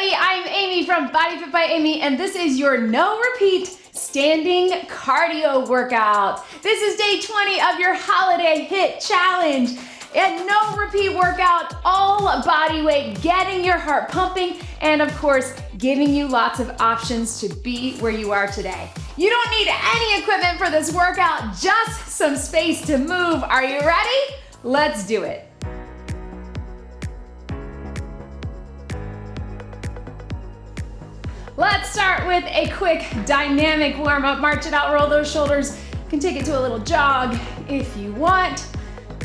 everybody, I'm Amy from BodyFit by Amy, and this is your no repeat standing cardio workout. This is day 20 of your holiday HIIT challenge. A no repeat workout, all body weight, getting your heart pumping, and of course, giving you lots of options to be where you are today. You don't need any equipment for this workout, just some space to move. Are you ready? Let's do it. Let's start with a quick dynamic warm-up. March it out, roll those shoulders. You can take it to a little jog if you want.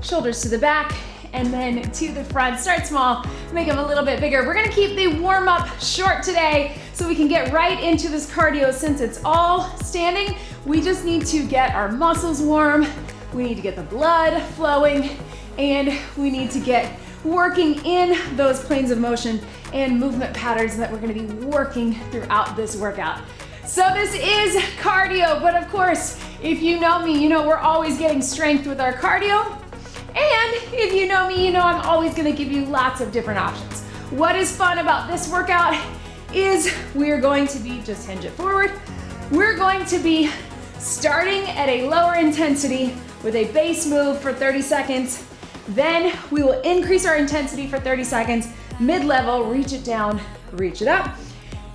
Shoulders to the back and then to the front. Start small, make them a little bit bigger. We're gonna keep the warm-up short today so we can get right into this cardio. Since it's all standing, we just need to get our muscles warm. We need to get the blood flowing, and we need to get working in those planes of motion and movement patterns that we're gonna be working throughout this workout. So this is cardio, but of course, if you know me, you know we're always getting strength with our cardio. And if you know me, you know I'm always gonna give you lots of different options. What is fun about this workout is we're going to be, just hinge it forward, we're going to be starting at a lower intensity with a base move for 30 seconds. Then we will increase our intensity for 30 seconds, mid-level, reach it down, reach it up.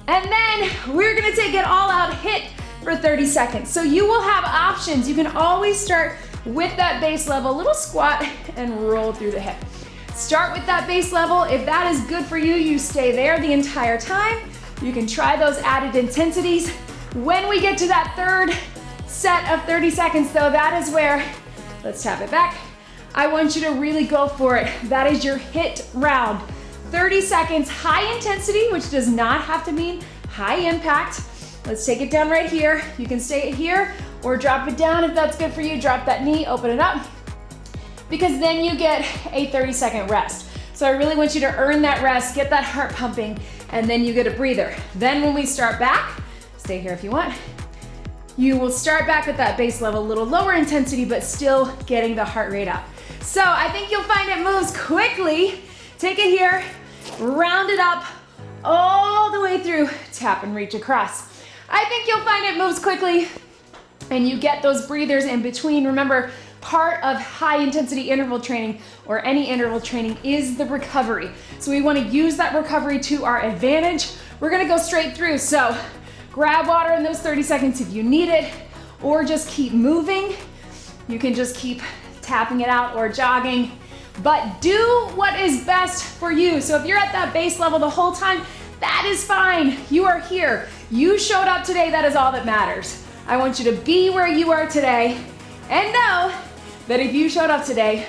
And then we're gonna take it all out HIIT for 30 seconds. So you will have options. You can always start with that base level, little squat and roll through the hip. Start with that base level. If that is good for you, you stay there the entire time. You can try those added intensities. When we get to that third set of 30 seconds though, that is where, let's tap it back. I want you to really go for it. That is your HIIT round. 30 seconds, high intensity, which does not have to mean high impact. Let's take it down right here. You can stay here or drop it down if that's good for you. Drop that knee, open it up, because then you get a 30-second rest. So I really want you to earn that rest, get that heart pumping, and then you get a breather. Then when we start back, stay here if you want, you will start back at that base level, a little lower intensity, but still getting the heart rate up. So I think you'll find it moves quickly. Take it here, round it up, all the way through, tap and reach across. I think you'll find it moves quickly and you get those breathers in between. Remember, part of high intensity interval training or any interval training is the recovery. So we wanna use that recovery to our advantage. We're gonna go straight through. So grab water in those 30 seconds if you need it, or just keep moving. You can just keep tapping it out or jogging, but do what is best for you. So if you're at that base level the whole time, that is fine. You are here. You showed up today. That is all that matters. I want you to be where you are today and know that if you showed up today,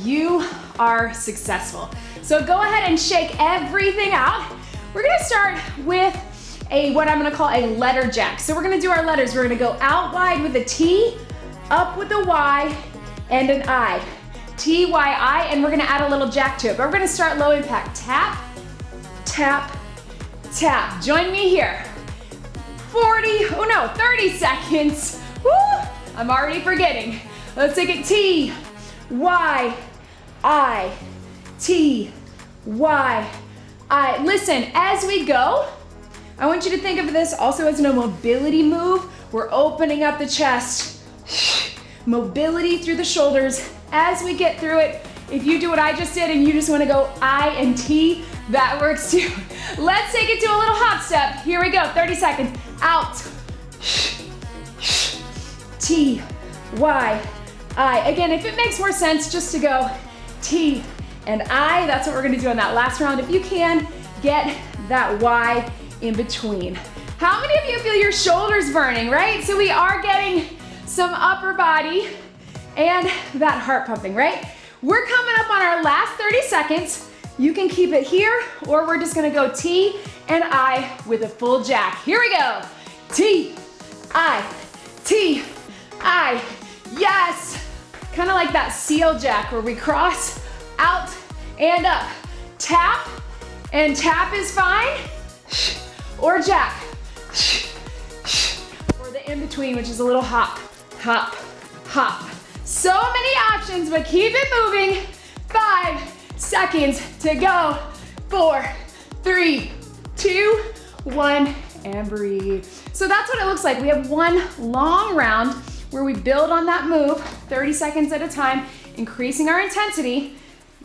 you are successful. So go ahead and shake everything out. We're gonna start with what I'm gonna call a letter jack. So we're gonna do our letters. We're gonna go out wide with a T, up with a Y, and an I. T, Y, I, and we're gonna add a little jack to it. But we're gonna start low impact. Tap, tap, tap. Join me here. 30 seconds. Woo! I'm already forgetting. Let's take it T, Y, I, T, Y, I. Listen, as we go, I want you to think of this also as a mobility move. We're opening up the chest. Mobility through the shoulders as we get through it. If you do what I just did and you just wanna go I and T, that works too. Let's take it to a little hop step. Here we go, 30 seconds. Out. T, Y, I. Again, if it makes more sense just to go T and I, that's what we're gonna do on that last round. If you can, get that Y in between. How many of you feel your shoulders burning, right? So we are getting some upper body and that heart pumping, right? We're coming up on our last 30 seconds. You can keep it here, or we're just gonna go T and I with a full jack. Here we go. T, I, T, I. Yes. Kind of like that seal jack where we cross out and up. Tap, and tap is fine, or jack, or the in-between, which is a little hop, hop, hop. So many options, but keep it moving. 5 seconds to go. 4, 3, 2, 2, 1, and breathe. So that's what it looks like. We have one long round where we build on that move, 30 seconds at a time, increasing our intensity,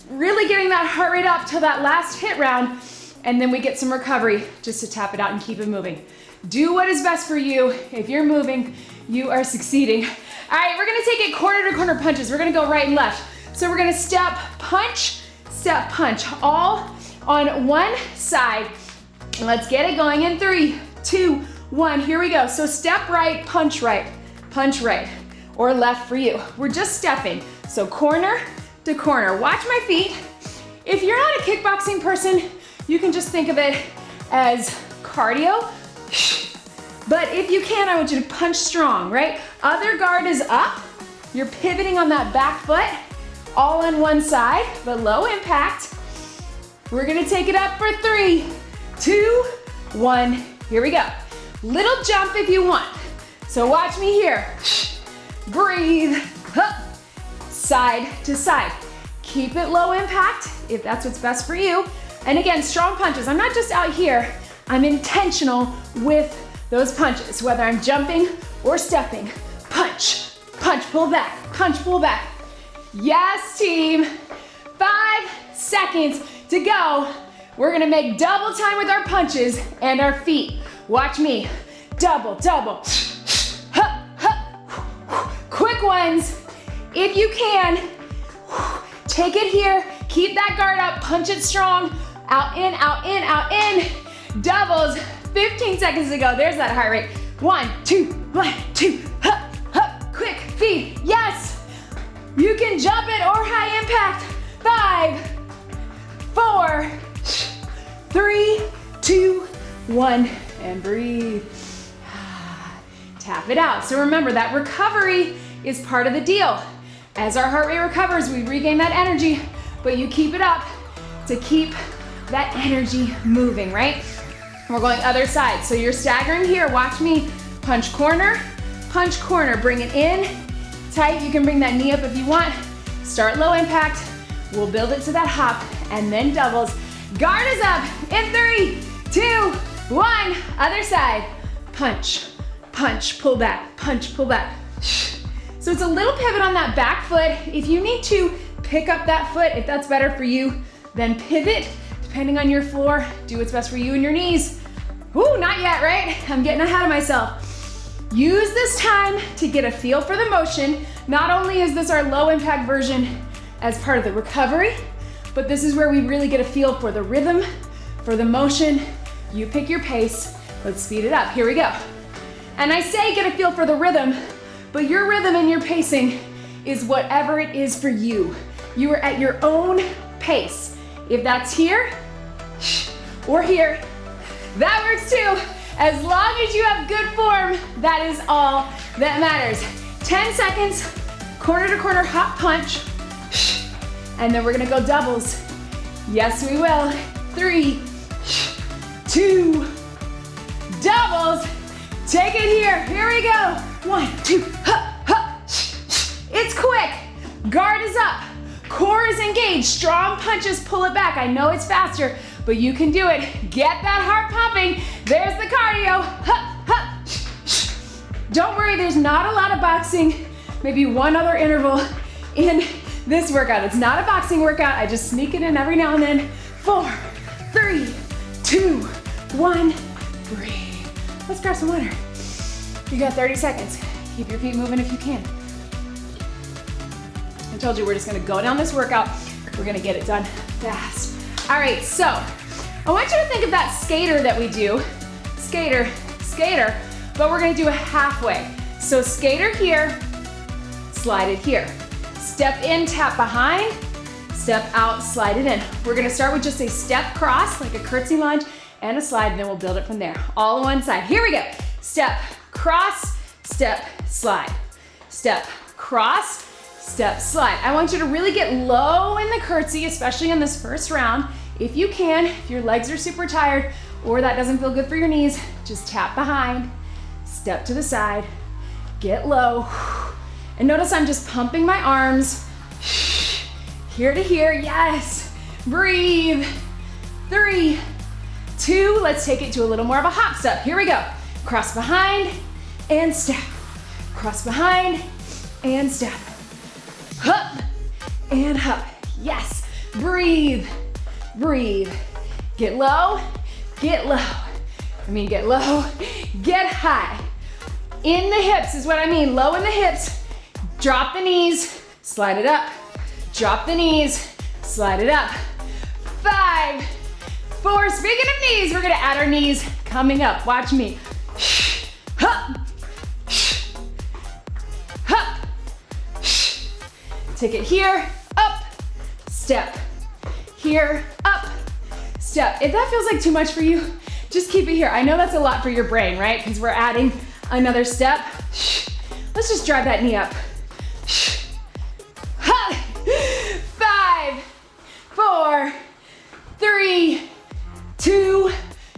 really getting that heart rate up till that last hit round, and then we get some recovery just to tap it out and keep it moving. Do what is best for you. If you're moving, you are succeeding. All right, we're gonna take it corner to corner punches. We're gonna go right and left. So we're gonna step, punch, all on one side. Let's get it going in 3, 2, 1, here we go. So step right, punch right, or left for you. We're just stepping. So corner to corner. Watch my feet. If you're not a kickboxing person, you can just think of it as cardio. But if you can, I want you to punch strong, right? Other guard is up. You're pivoting on that back foot, all on one side, but low impact. We're gonna take it up for 3, 2, 1, here we go. Little jump if you want. So watch me here. Breathe, up, side to side. Keep it low impact if that's what's best for you. And again, strong punches. I'm not just out here, I'm intentional with those punches, whether I'm jumping or stepping. Punch, punch, pull back, punch, pull back. Yes, team. 5 seconds to go. We're gonna make double time with our punches and our feet. Watch me. Double, double. Quick ones. If you can, take it here. Keep that guard up. Punch it strong. Out, in, out, in, out, in. Doubles. 15 seconds to go. There's that heart rate. 1, 2, 1, 2. Quick feet. Yes. You can jump it or high impact. 5, 4, 3, 2, 1, and breathe. Tap it out. So remember that recovery is part of the deal. As our heart rate recovers, we regain that energy, but you keep it up to keep that energy moving, right? We're going other side. So you're staggering here. Watch me. Punch corner, bring it in, tight. You can bring that knee up if you want. Start low impact. We'll build it to that hop and then doubles. Guard is up in 3, 2, 1. Other side. Punch, punch, pull back, punch, pull back. So it's a little pivot on that back foot. If you need to pick up that foot, if that's better for you, then pivot. Depending on your floor, do what's best for you and your knees. Ooh, not yet, right? I'm getting ahead of myself. Use this time to get a feel for the motion. Not only is this our low impact version as part of the recovery, but this is where we really get a feel for the rhythm, for the motion. You pick your pace. Let's speed it up. Here we go. And I say get a feel for the rhythm, but your rhythm and your pacing is whatever it is for you. You are at your own pace. If that's here or here, that works too. As long as you have good form, that is all that matters. 10 seconds, corner to corner hop punch. And then we're gonna go doubles. Yes, we will. 3, 2, doubles. Take it here. Here we go. 1, 2, It's quick. Guard is up. Core is engaged. Strong punches pull it back. I know it's faster, but you can do it. Get that heart pumping. There's the cardio. Don't worry, there's not a lot of boxing. Maybe one other interval in this workout. It's not a boxing workout. I just sneak it in every now and then. 4, 3, 2, 1, breathe. Let's grab some water. You got 30 seconds. Keep your feet moving if you can. I told you we're just gonna go down this workout. We're gonna get it done fast. All right, so I want you to think of that skater that we do. Skater, skater, but we're gonna do it halfway. So skater here, slide it here. Step in, tap behind, step out, slide it in. We're gonna start with just a step cross, like a curtsy lunge, and a slide, and then we'll build it from there. All on one side. Here we go. Step, cross, step, slide. Step, cross, step, slide. I want you to really get low in the curtsy, especially in this first round. If you can, if your legs are super tired or that doesn't feel good for your knees, just tap behind, step to the side, get low. And notice I'm just pumping my arms, here to here, yes. Breathe. 3, 2, let's take it to a little more of a hop step. Here we go. Cross behind and step. Cross behind and step. Hup and hup. Yes. Breathe. Breathe. Get low. Get low. Get low. Get high. In the hips is what I mean. Low in the hips. Drop the knees. Slide it up. Drop the knees. Slide it up. 5, 4. Speaking of knees, we're gonna add our knees coming up. Watch me. Hup. Hup. Take it here, up, step. Here, up, step. If that feels like too much for you, just keep it here. I know that's a lot for your brain, right? Because we're adding another step. Let's just drive that knee up. 5, 4, 3, 2,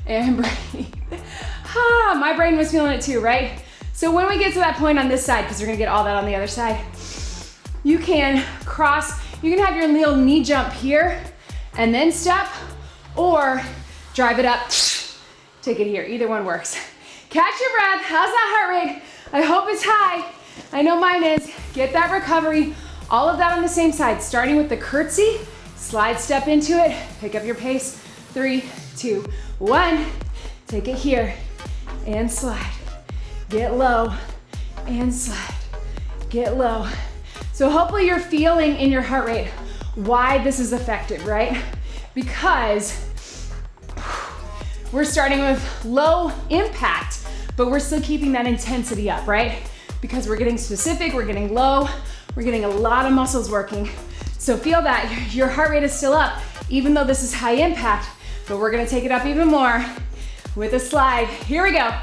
and breathe. My brain was feeling it too, right? So when we get to that point on this side, because we're gonna get all that on the other side, you can cross, you can have your little knee jump here and then step, or drive it up, take it here. Either one works. Catch your breath. How's that heart rate? I hope it's high. I know mine is. Get that recovery. All of that on the same side, starting with the curtsy, slide step into it, pick up your pace. 3, 2, 1. Take it here and slide. Get low and slide. Get low. So hopefully you're feeling in your heart rate why this is effective, right? Because we're starting with low impact, but we're still keeping that intensity up, right? Because we're getting specific, we're getting low, we're getting a lot of muscles working. So feel that your heart rate is still up, even though this is high impact, but we're gonna take it up even more with a slide. Here we go.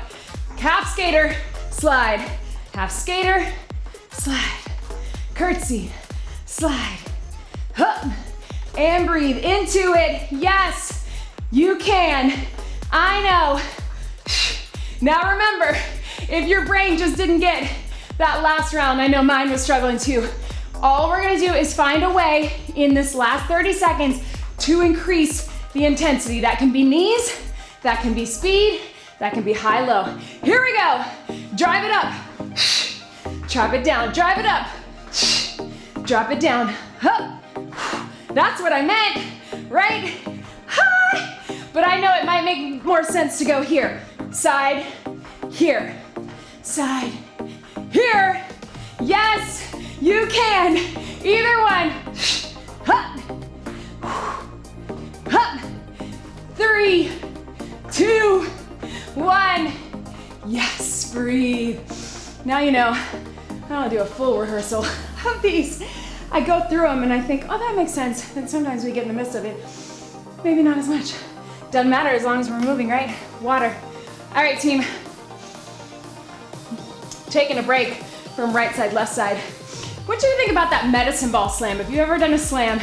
Half skater, slide. Half skater, slide. Curtsy, slide. Hup, and breathe into it. Yes, you can. I know. Now remember, if your brain just didn't get that last round, I know mine was struggling too. All we're gonna do is find a way in this last 30 seconds to increase the intensity. That can be knees, that can be speed, that can be high-low. Here we go. Drive it up. Drop it down. Drive it up. Drop it down. Hup. That's what I meant, right? Hi. But I know it might make more sense to go here. Side, here. Side, here. Yes, you can. Either one. Hup. Hup. 3, 2, 1. Yes, breathe. Now you know, I don't do a full rehearsal of these. I go through them and I think, oh, that makes sense. Then sometimes we get in the midst of it. Maybe not as much. Doesn't matter as long as we're moving, right? Water. All right, team. Taking a break from right side, left side. What do you think about that medicine ball slam? If you've ever done a slam,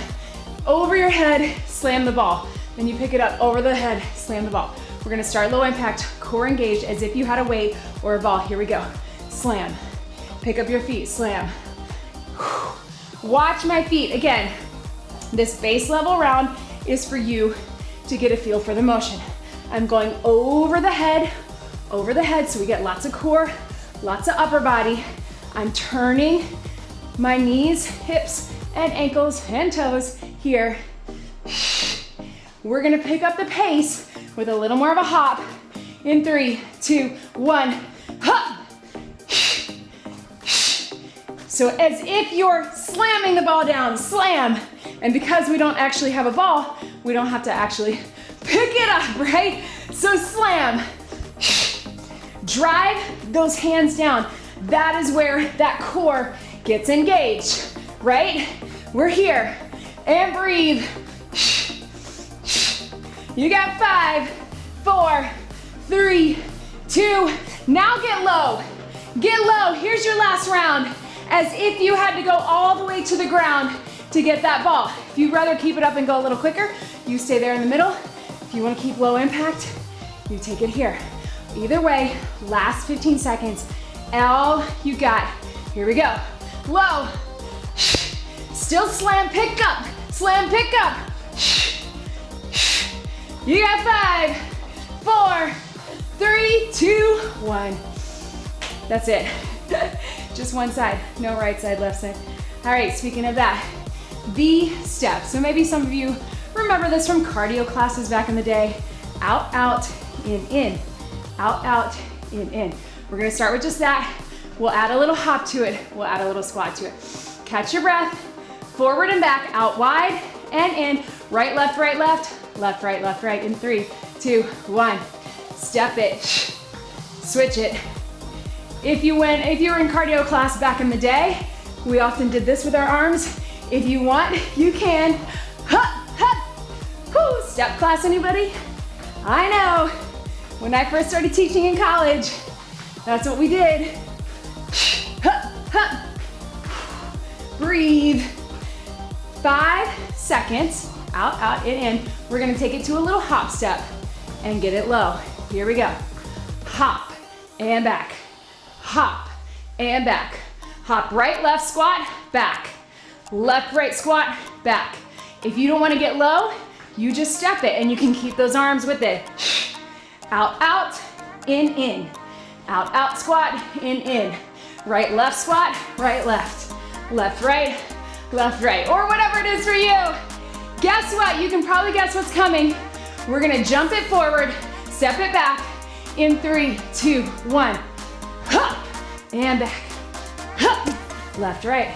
over your head, slam the ball. Then you pick it up over the head, slam the ball. We're gonna start low impact, core engaged, as if you had a weight or a ball. Here we go. Slam. Pick up your feet, slam. Watch my feet. Again, this base level round is for you to get a feel for the motion. I'm going over the head, so we get lots of core, lots of upper body. I'm turning my knees, hips, and ankles and toes here. We're gonna pick up the pace with a little more of a hop in 3, 2, 1, hop. So as if you're slamming the ball down, slam. And because we don't actually have a ball, we don't have to actually pick it up, right? So slam. Drive those hands down. That is where that core gets engaged, right? We're here. And breathe. You got 5, 4, 3, 2. Now get low. Get low. Here's your last round. As if you had to go all the way to the ground to get that ball. If you'd rather keep it up and go a little quicker, you stay there in the middle. If you want to keep low impact, you take it here. Either way, last 15 seconds, all you got. Here we go. Low. Still slam, pick up. Slam, pick up. You got 5, 4, 3, 2, 1. That's it. Just one side, no right side, left side. All right, speaking of that, the step. So maybe some of you remember this from cardio classes back in the day. Out, out, in. Out, out, in. We're gonna start with just that. We'll add a little hop to it. We'll add a little squat to it. Catch your breath, forward and back, out wide and in. Right, left, right, left, left, right, in 3, 2, 1. Step it, switch it. If you were in cardio class back in the day, we often did this with our arms. If you want, you can. Hup, hup. Woo, step class, anybody? I know. When I first started teaching in college, that's what we did. Hup, hup. Breathe. 5 seconds. Out, out, in. We're gonna take it to a little hop step and get it low. Here we go. Hop and back. Hop and back. Hop right, left, squat, back. Left, right, squat, back. If you don't want to get low, you just step it and you can keep those arms with it. Out, out, in. Out, out, squat, in. Right, left, squat, right, left. Left, right, or whatever it is for you. Guess what? You can probably guess what's coming. We're gonna jump it forward, step it back in 3, 2, 1. Hup, and back. Hup, left, right.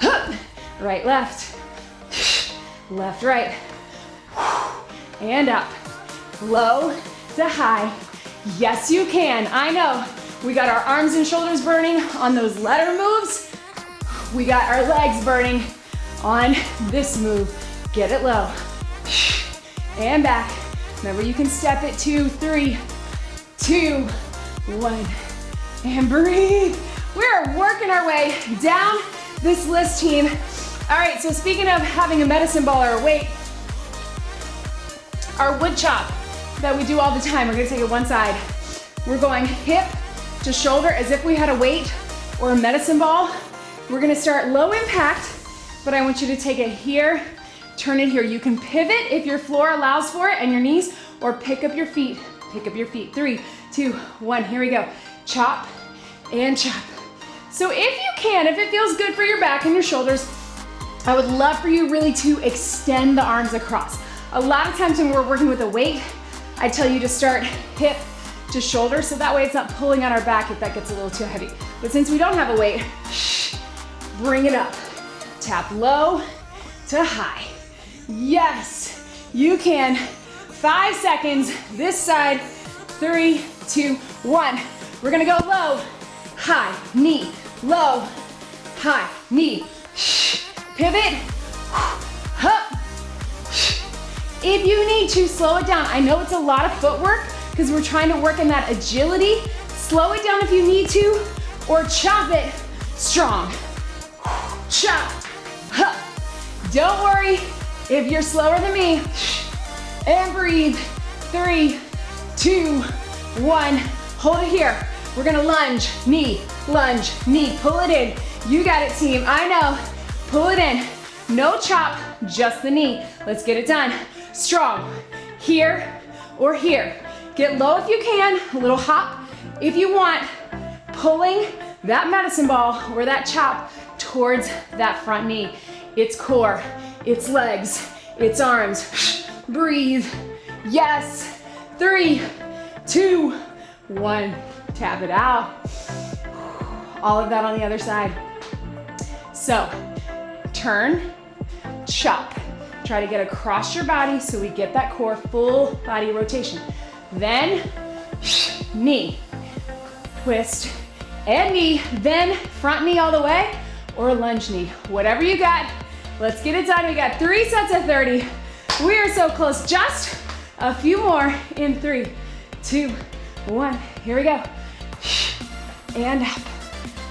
Hup, right, left. Left, right. And up. Low to high. Yes, you can. I know. We got our arms and shoulders burning on those letter moves. We got our legs burning on this move. Get it low. And back. Remember, you can step it 2, 3, 2, 1. And breathe. We're working our way down this list, team. All right, so speaking of having a medicine ball or a weight, our wood chop that we do all the time, we're gonna take it one side. We're going hip to shoulder as if we had a weight or a medicine ball. We're gonna start low impact, but I want you to take it here, turn it here. You can pivot if your floor allows for it and your knees, or pick up your feet. 3, 2, 1, here we go. Chop and chop. So if you can, if it feels good for your back and your shoulders, I would love for you really to extend the arms across. A lot of times when we're working with a weight, I tell you to start hip to shoulder, so that way it's not pulling on our back if that gets a little too heavy. But since we don't have a weight, bring it up. Tap low to high. Yes, you can. 5 seconds, this side. 3, 2, 1. We're gonna go low, high, knee, low, high, knee. Pivot, up. If you need to, slow it down. I know it's a lot of footwork because we're trying to work in that agility. Slow it down if you need to, or chop it strong. Chop, up. Don't worry if you're slower than me. And breathe. 3, 2, 1. Hold it here. We're gonna lunge, knee, pull it in. You got it, team, I know. Pull it in. No chop, just the knee. Let's get it done. Strong, here or here. Get low if you can, a little hop if you want. Pulling that medicine ball or that chop towards that front knee. It's core, it's legs, it's arms. Breathe, yes. 3, 2, 1. Tap it out. All of that on the other side. So, turn, chop. Try to get across your body so we get that core full body rotation. Then, knee, twist, and knee. Then, front knee all the way, or lunge knee. Whatever you got, let's get it done. We got 3 sets of 30. We are so close. Just a few more in 3, 2, 1. Here we go. And up.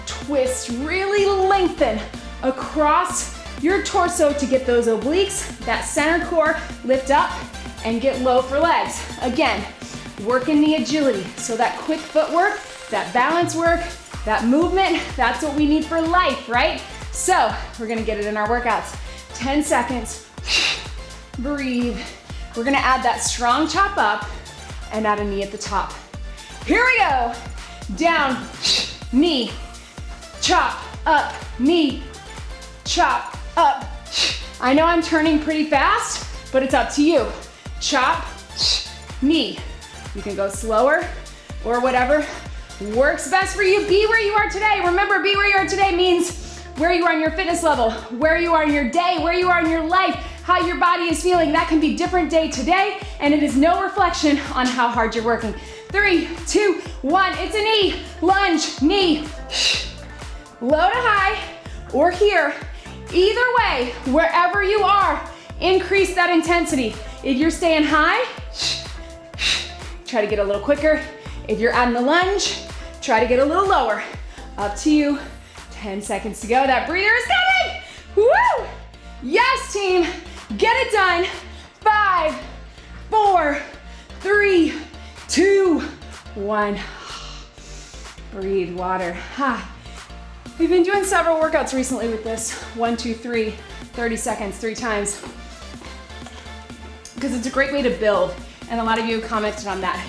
Twist, really lengthen across your torso to get those obliques, that center core, lift up and get low for legs. Again, working the agility. So that quick footwork, that balance work, that movement, that's what we need for life, right? So we're gonna get it in our workouts. 10 seconds, breathe. We're gonna add that strong chop up. and add a knee at the top. Here we go. Down, knee, chop, up, knee, chop, up. I know I'm turning pretty fast, but it's up to you. Chop, knee. You can go slower or whatever works best for you. Be where you are today. Remember, be where you are today means where you are in your fitness level, where you are in your day, where you are in your life, how your body is feeling. That can be different day to day, and it is no reflection on how hard you're working. 3, 2, 1, it's a knee, lunge, knee, low to high, or here. Either way, wherever you are, increase that intensity. If you're staying high, try to get a little quicker. If you're adding the lunge, try to get a little lower. Up to you. 10 seconds to go. That breather is coming. Woo! Yes, team. Get it done. 5, 4, 3, 2, 1. Breathe water. We've been doing several workouts recently with this. 1, 2, 3, 30 seconds, 3 times. Because it's a great way to build. And a lot of you have commented on that.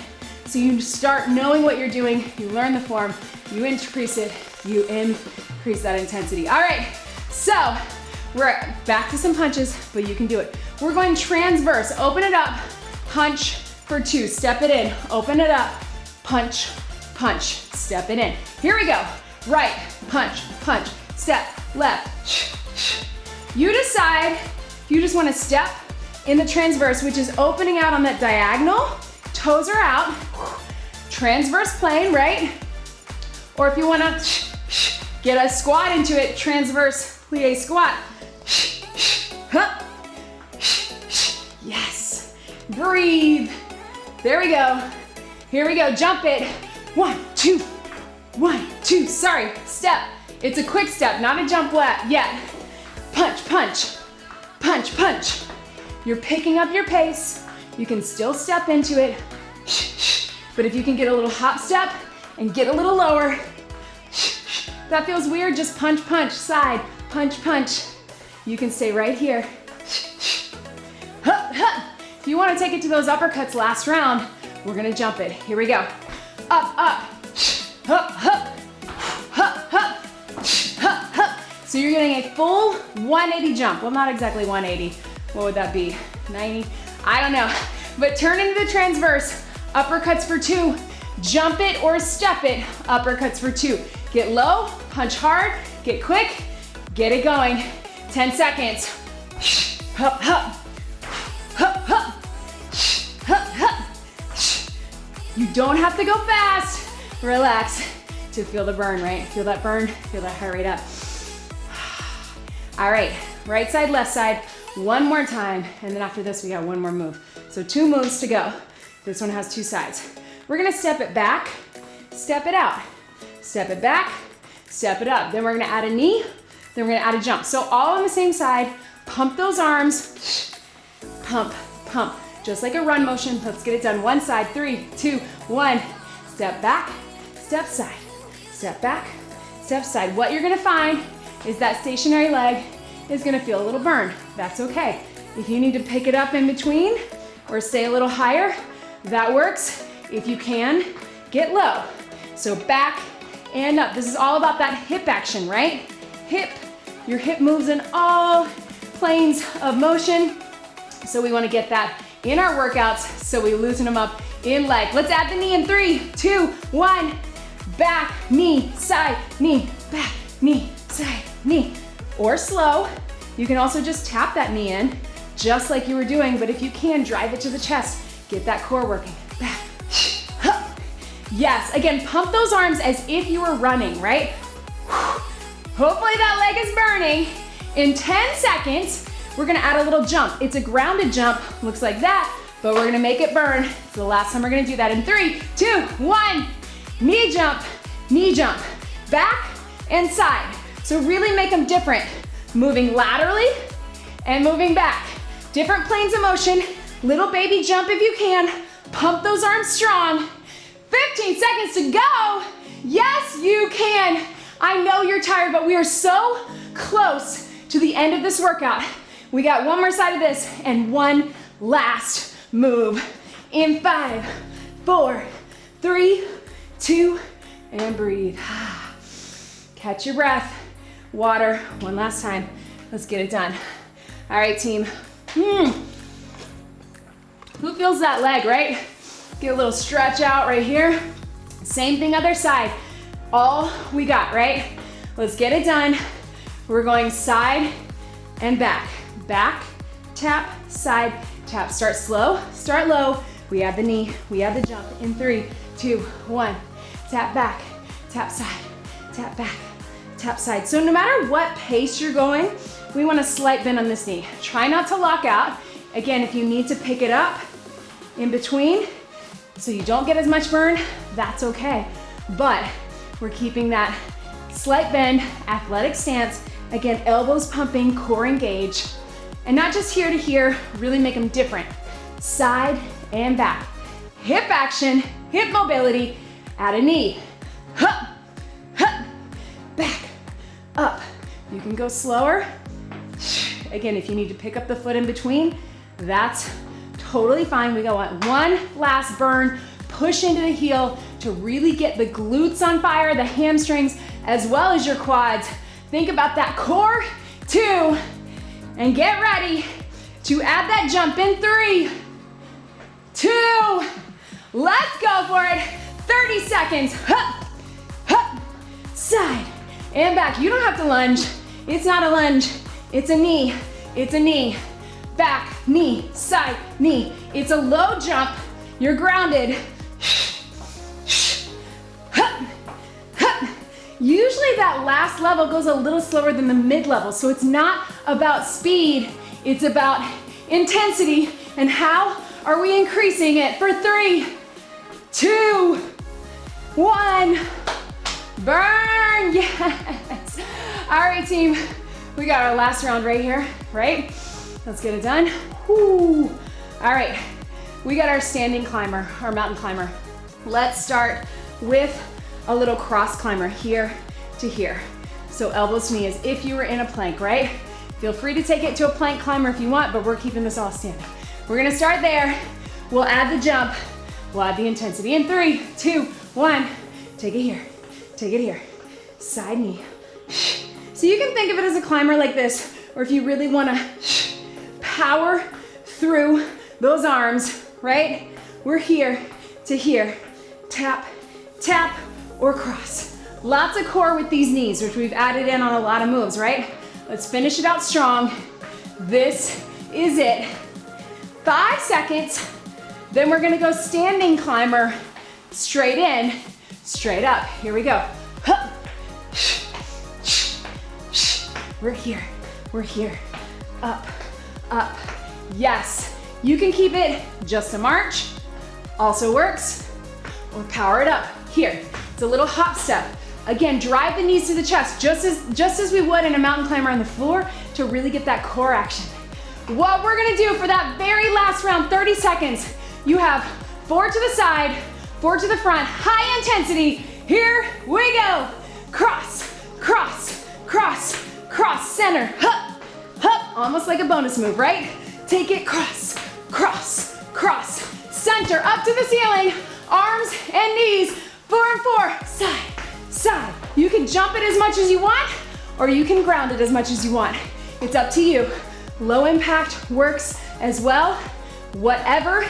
So you start knowing what you're doing, you learn the form, you increase it, you increase that intensity. All right, so we're back to some punches, but you can do it. We're going transverse, open it up, punch for 2, step it in, open it up, punch, punch, step it in. Here we go, right, punch, punch, step, left. You decide if you just wanna step in the transverse, which is opening out on that diagonal, toes are out, transverse plane, right? Or if you wanna get a squat into it, transverse plie squat. Yes, breathe. There we go. Here we go, jump it. 1, 2, 1, 2, sorry, step. It's a quick step, not a jump yet. Punch, punch, punch, punch. You're picking up your pace. You can still step into it. But if you can get a little hop step and get a little lower, that feels weird, just punch, punch, side, punch, punch. You can stay right here. If you want to take it to those uppercuts last round, we're gonna jump it. Here we go. Up, up, up, up, up, up, up, up. So you're getting a full 180 jump. Well, not exactly 180. What would that be? 90? I don't know. But turn into the transverse. Uppercuts for 2. Jump it or step it. Uppercuts for 2. Get low, punch hard, get quick, get it going. 10 seconds. Hup, hup. Hup, hup. Hup, hup. You don't have to go fast. Relax to feel the burn, right? Feel that burn, feel that heart rate up. All right, right side, left side. One more time, and then after this, we got one more move. So 2 moves to go. This one has 2 sides. We're gonna step it back, step it out. Step it back, step it up. Then we're gonna add a knee, then we're gonna add a jump. So all on the same side, pump those arms, pump, pump. Just like a run motion, let's get it done. One side, 3, 2, 1. Step back, step side, step back, step side. What you're gonna find is that stationary leg is gonna feel a little burned. That's okay. If you need to pick it up in between or stay a little higher, that works. If you can, get low. So back and up. This is all about that hip action, right? Hip, your hip moves in all planes of motion. So we wanna get that in our workouts so we loosen them up in leg. Let's add the knee in 3, 2, 1. Back, knee, side, knee, back, knee, side, knee. Or slow. You can also just tap that knee in, just like you were doing, but if you can, drive it to the chest. Get that core working. Back. Yes, again, pump those arms as if you were running, right? Hopefully that leg is burning. In 10 seconds, we're gonna add a little jump. It's a grounded jump, looks like that, but we're gonna make it burn. It's the last time we're gonna do that. In 3, 2, 1, knee jump, back and side. So really make them different. Moving laterally and moving back. Different planes of motion. Little baby jump if you can. Pump those arms strong. 15 seconds to go. Yes, you can. I know you're tired, but we are so close to the end of this workout. We got one more side of this and one last move. In 5, 4, 3, 2, and breathe. Catch your breath. Water, one last time. Let's get it done. All right, team. Who feels that leg, right? Get a little stretch out right here. Same thing other side. All we got, right? Let's get it done. We're going side and back. Back, tap, side, tap. Start slow, start low. We add the knee, we add the jump in 3, 2, 1. Tap back, tap side, tap back, tap side. So no matter what pace you're going, we want a slight bend on this knee. Try not to lock out. Again, if you need to pick it up in between so you don't get as much burn, that's okay. But we're keeping that slight bend, athletic stance. Again, elbows pumping, core engaged. And not just here to here, really make them different. Side and back. Hip action, hip mobility, add a knee. Hup, hup, back, up. You can go slower. Again, if you need to pick up the foot in between, that's totally fine. We got one last burn. Push into the heel to really get the glutes on fire, the hamstrings, as well as your quads. Think about that core, 2, and get ready to add that jump in 3, 2, let's go for it. 30 seconds, hup, hup, side and back. You don't have to lunge. It's not a lunge, it's a knee, it's a knee. Back, knee, side, knee. It's a low jump, you're grounded. Usually that last level goes a little slower than the mid-level, so it's not about speed, it's about intensity and how are we increasing it for 3, 2, 1, burn, yes. All right, team, we got our last round right here, right? Let's get it done. Woo. All right, we got our standing climber, our mountain climber. Let's start with a little cross climber here to here. So elbows to knee as if you were in a plank, right? Feel free to take it to a plank climber if you want, but we're keeping this all standing. We're gonna start there. We'll add the jump. We'll add the intensity in 3, 2, 1. Take it here, take it here. Side knee. So you can think of it as a climber like this, or if you really wanna power through those arms, right? We're here to here. Tap, tap, or cross. Lots of core with these knees, which we've added in on a lot of moves, right? Let's finish it out strong. This is it. 5 seconds. Then we're gonna go standing climber, straight in, straight up. Here we go. Hup. We're here, we're here. Up, up. Yes, you can keep it just a march, also works, or power it up. Here, it's a little hop step. Again, drive the knees to the chest, just as we would in a mountain climber on the floor to really get that core action. What we're gonna do for that very last round, 30 seconds, you have 4 to the side, 4 to the front, high intensity. Here we go. Cross, cross, cross, cross, center, hup, hup, almost like a bonus move, right? Take it, cross, cross, cross, center, up to the ceiling, arms and knees, 4 and 4, side, side. You can jump it as much as you want, or you can ground it as much as you want. It's up to you. Low impact works as well. Whatever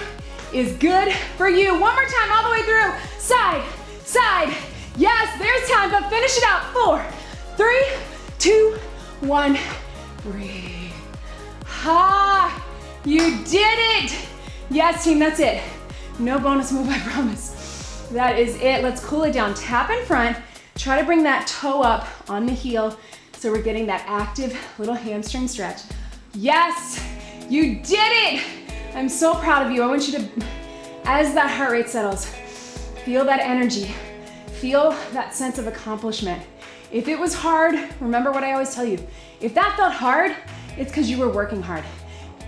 is good for you. One more time, all the way through. Side, side. Yes, there's time, but finish it out. 4, 3, 2, 1. Breathe. Ha! You did it! Yes, team, that's it. No bonus move, I promise. That is it. Let's cool it down. Tap in front. Try to bring that toe up on the heel so we're getting that active little hamstring stretch. Yes, you did it! I'm so proud of you. I want you to, as that heart rate settles, feel that energy. Feel that sense of accomplishment. If it was hard, remember what I always tell you. If that felt hard, it's because you were working hard.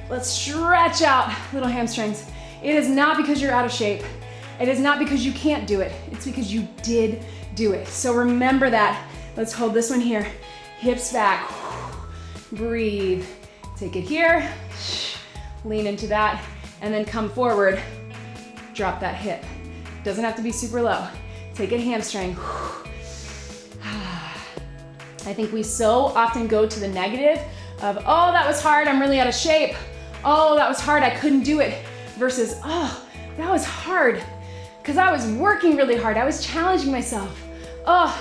Let's stretch out little hamstrings. It is not because you're out of shape. It is not because you can't do it. It's because you did do it. So remember that. Let's hold this one here. Hips back. Breathe. Take it here. Lean into that. And then come forward. Drop that hip. Doesn't have to be super low. Take a hamstring. I think we so often go to the negative of, oh, that was hard, I'm really out of shape. Oh, that was hard, I couldn't do it. Versus, oh, that was hard because I was working really hard. I was challenging myself. Oh,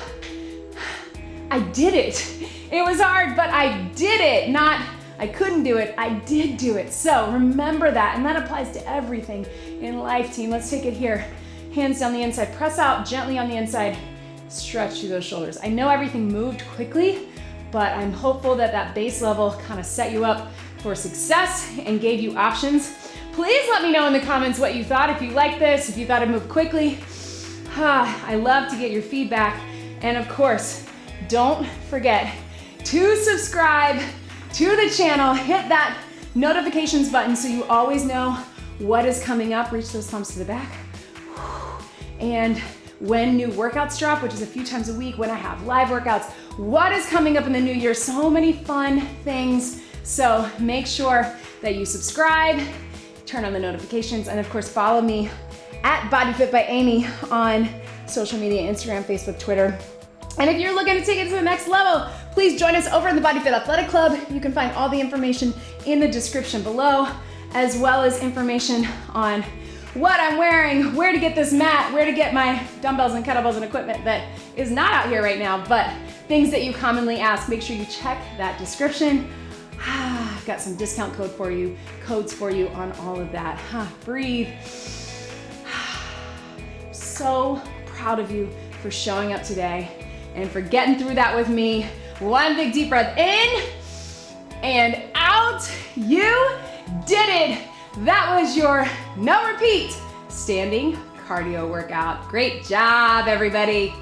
I did it. It was hard, but I did it. Not, I couldn't do it, I did do it. So remember that, and that applies to everything in life, team. Let's take it here. Hands down the inside, press out gently on the inside, stretch through those shoulders. I know everything moved quickly, but I'm hopeful that that base level kind of set you up for success and gave you options. Please let me know in the comments what you thought, if you like this, if you thought it moved quickly. I love to get your feedback. And of course, don't forget to subscribe to the channel, hit that notifications button so you always know what is coming up. Reach those thumbs to the back. And when new workouts drop, which is a few times a week, when I have live workouts, what is coming up in the new year? So many fun things. So make sure that you subscribe, turn on the notifications, and of course follow me at BodyFit by Amy on social media, Instagram, Facebook, Twitter. And if you're looking to take it to the next level, please join us over in the BodyFit Athletic Club. You can find all the information in the description below, as well as information on what I'm wearing, where to get this mat, where to get my dumbbells and kettlebells and equipment that is not out here right now, but things that you commonly ask. Make sure you check that description. I've got some discount codes for you on all of that. Breathe. So proud of you for showing up today and for getting through that with me. One big deep breath in and out. You did it. That was your no repeat standing cardio workout. Great job, everybody.